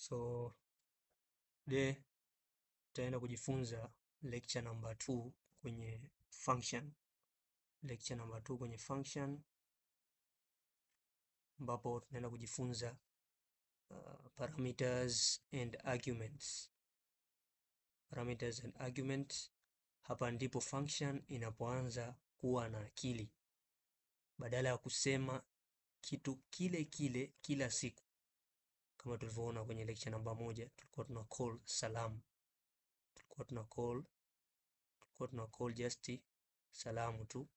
So today tutaenda kujifunza lecture number 2 kwenye function. Lecture number 2 kwenye function ambapo tunaenda kujifunza parameters and arguments. Parameters and arguments, hapa ndipo function inapoanza kuwa na akili. Badala ya kusema kitu kile kile kila siku kama tulivyoona kwenye lecture namba 1, tulikuwa tuna call salamu. Tulikuwa tuna call just salamu tu.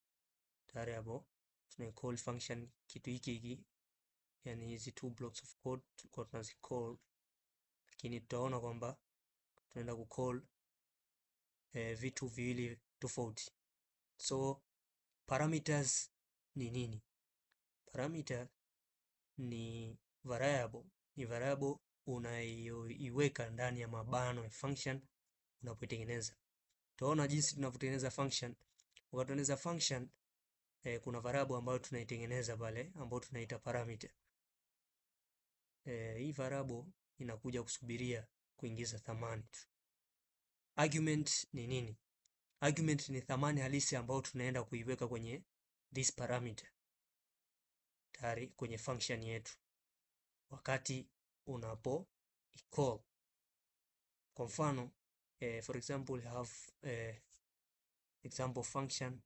Tayari hapo tuna call function kitu hiki, yani hizi 2 blocks of code tulikuwa tunazi call, lakini tutaona kwamba tunaenda ku call vitu viwili tofauti. So parameters ni nini? Parameter ni variable unayoiweka ndani ya mabano ya function unapoitengeneza. Tunaona jinsi tunavyotengeneza function. Unapotengeneza function kuna variable ambayo tunaitengeneza pale ambayo tunaita parameter. Hii variable inakuja kusubiria kuingiza thamani tu. Argument ni nini? Argument ni thamani halisi ambayo tunaenda kuiweka kwenye this parameter tayari kwenye function yetu wakati unapo call. Kwa mfano for example we have example function,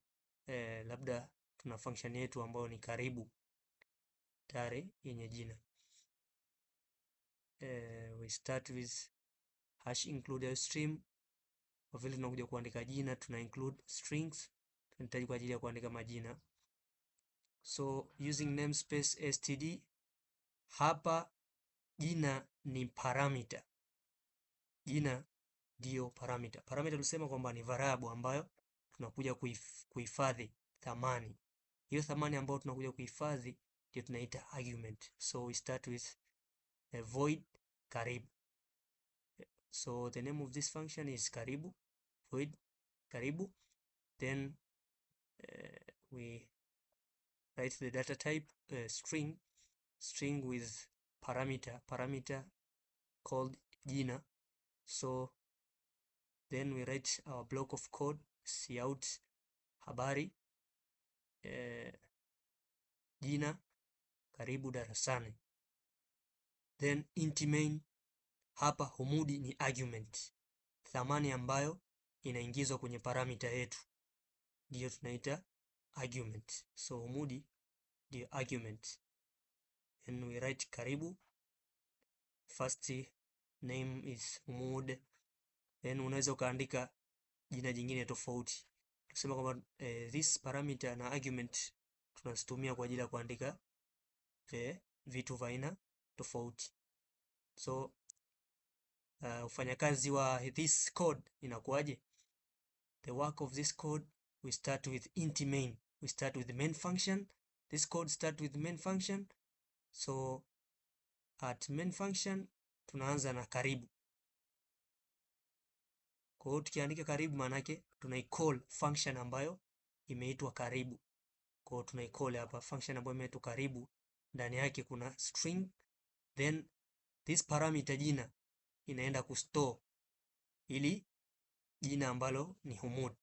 labda tuna function yetu ambayo ni karibu tayari yenye jina. We start with #include stream. Kwa vile tunakuja kuandika jina, tuna include strings, tunahitaji kwa ajili ya kuandika majina. So using namespace std, hapa jina ni parameter. Jina ndio parameter. Parameter tulisema kwamba ni variable ambayo tunakuja kuhifadhi thamani. Hiyo thamani ambayo tunakuja kuhifadhi ndio tunaita argument. So we start with a void karibu. So the name of this function is karibu, void karibu. Then we write the data type string with parameter called jina. So then we write our block of code cout habari jina karibu darasani. Then int main, hapa humudi ni argument, thamani ambayo inaingizwa kwenye parameter yetu ndio tunaita argument. So humudi ndio argument. Then we write karibu, first name is humud. Then unaweza ukaandika jina jingine tofauti. Tuseme kwamba this parameter na argument tunazitumia kwa ajili ya kuandika vitu vya aina tofauti. So ufanyakazi wa this code inakuwaje? The work of this code, we start with int main. We start with the main function. This code start with the main function. So at main function tunaanza na karibu. Kwa hiyo tukiandika karibu maana yake tunaicall function ambayo imeitwa karibu. Kwa hiyo tunaicall hapa function ambayo imeitwa karibu, ndani yake kuna string, then this parameter jina inaenda kustore ili jina ambalo ni humud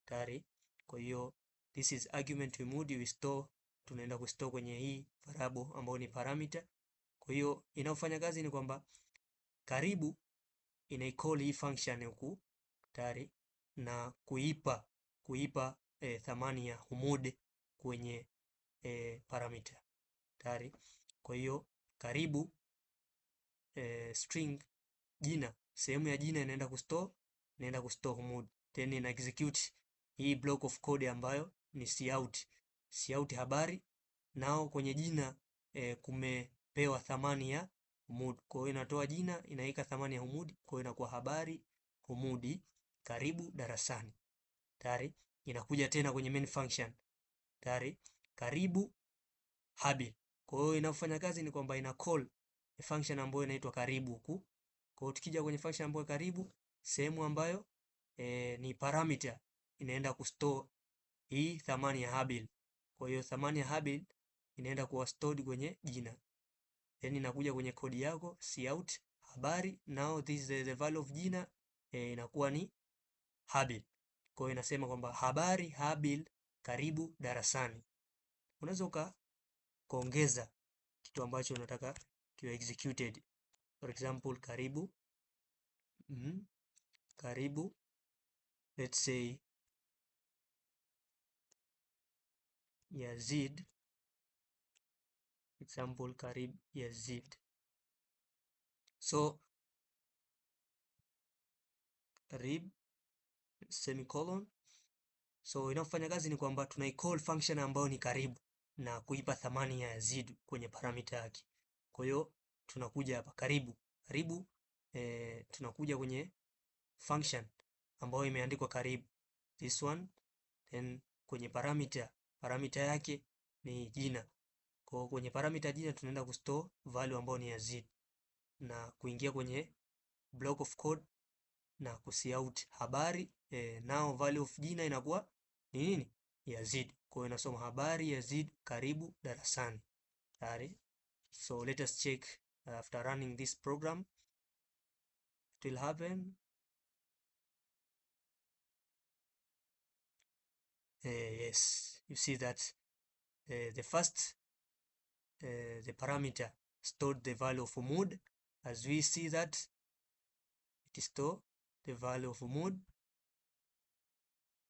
tayari. Kwa hiyo this is argument humud, we store, tunaenda kustore kwenye hii variable ambayo ni parameter. Kwa hiyo inafanya kazi ni kwamba karibu inaicall hii function huku tayari na kuipa thamani ya humud kwenye parameter tayari. Kwa hiyo karibu string jina, sehemu ya jina inaenda kustore humud, then ina execute hii block of code ambayo ni cout habari, nao kwenye jina kumepewa thamani ya humud. Kwa hiyo inatoa jina, inaweka thamani ya humud, kwa hiyo inakuwa habari humudi karibu darasani tayari. Inakuja tena kwenye main function tayari, karibu habil. Kwa hiyo inafanya kazi ni kwamba ina call a function ambayo inaitwa karibu huku. Kwa hiyo tukija kwenye function ambayo karibu, sehemu ambayo ni parameter inaenda kustore hii thamani ya habil. Kwa hiyo thamani ya habil inaenda kuwa stored kwenye jina, then inakuja kwenye kodi yako cout habari, now this is the value of jina inakuwa ni Habil. Kwa hiyo inasema kwamba habari Habil, karibu darasani. Unaweza ukaongeza kitu ambacho unataka kiwe executed. For example, karibu karibu, let's say Yazid. Example, karibu Yazid. So karibu semicolon. So inafanya kazi ni kwamba tunaicall function ambayo ni karibu na kuipa thamani ya Yazid kwenye parameter yake. Kwa hiyo tunakuja hapa karibu tunakuja kwenye function ambayo imeandikwa karibu, this one, then kwenye parameter yake ni jina. Kwa kwenye parameter jina tunaenda kustore value ambayo ni Yazid na kuingia kwenye block of code na kusiout habari now value of jina inakuwa ni nini? Yazid. Kwa hiyo inasoma habari Yazid, karibu darasani. Tayari. So let us check after running this program it will happen. Yes, you see that the first the parameter stored the value of mood. As we see that it store the value of mood,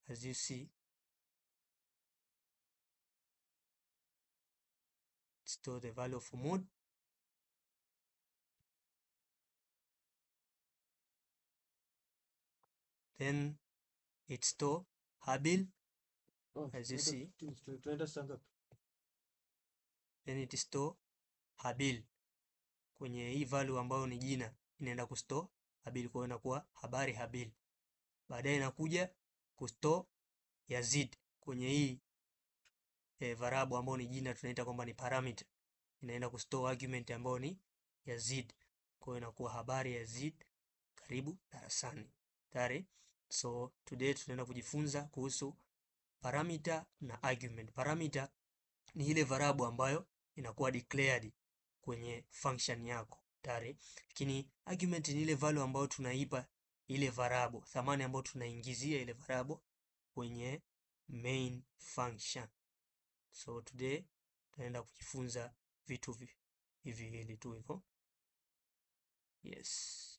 as you see store the value of mood. Then it store Habil, as you see. Then it store Habil kwenye hii value ambayo ni jina, inaenda kustore Habil, kwa inakuwa habari Habil. Baadaye inakuja kustore Yazid kwenye hii variable ambayo ni jina, tunaita kwamba ni parameter, inaenda kustore argument ambayo ni Yazid, kwa inakuwa habari Yazid, karibu darasani. Tayari. So today tunaenda kujifunza kuhusu parameter na argument. Parameter ni ile variable ambayo inakuwa declared kwenye function yako. Tayari. Lakini argument ni ile value ambayo tunaipa ile variable, thamani ambayo tunaingizia ile variable kwenye main function. So today tunaenda kujifunza vitu hivi tu hivyo. Yes.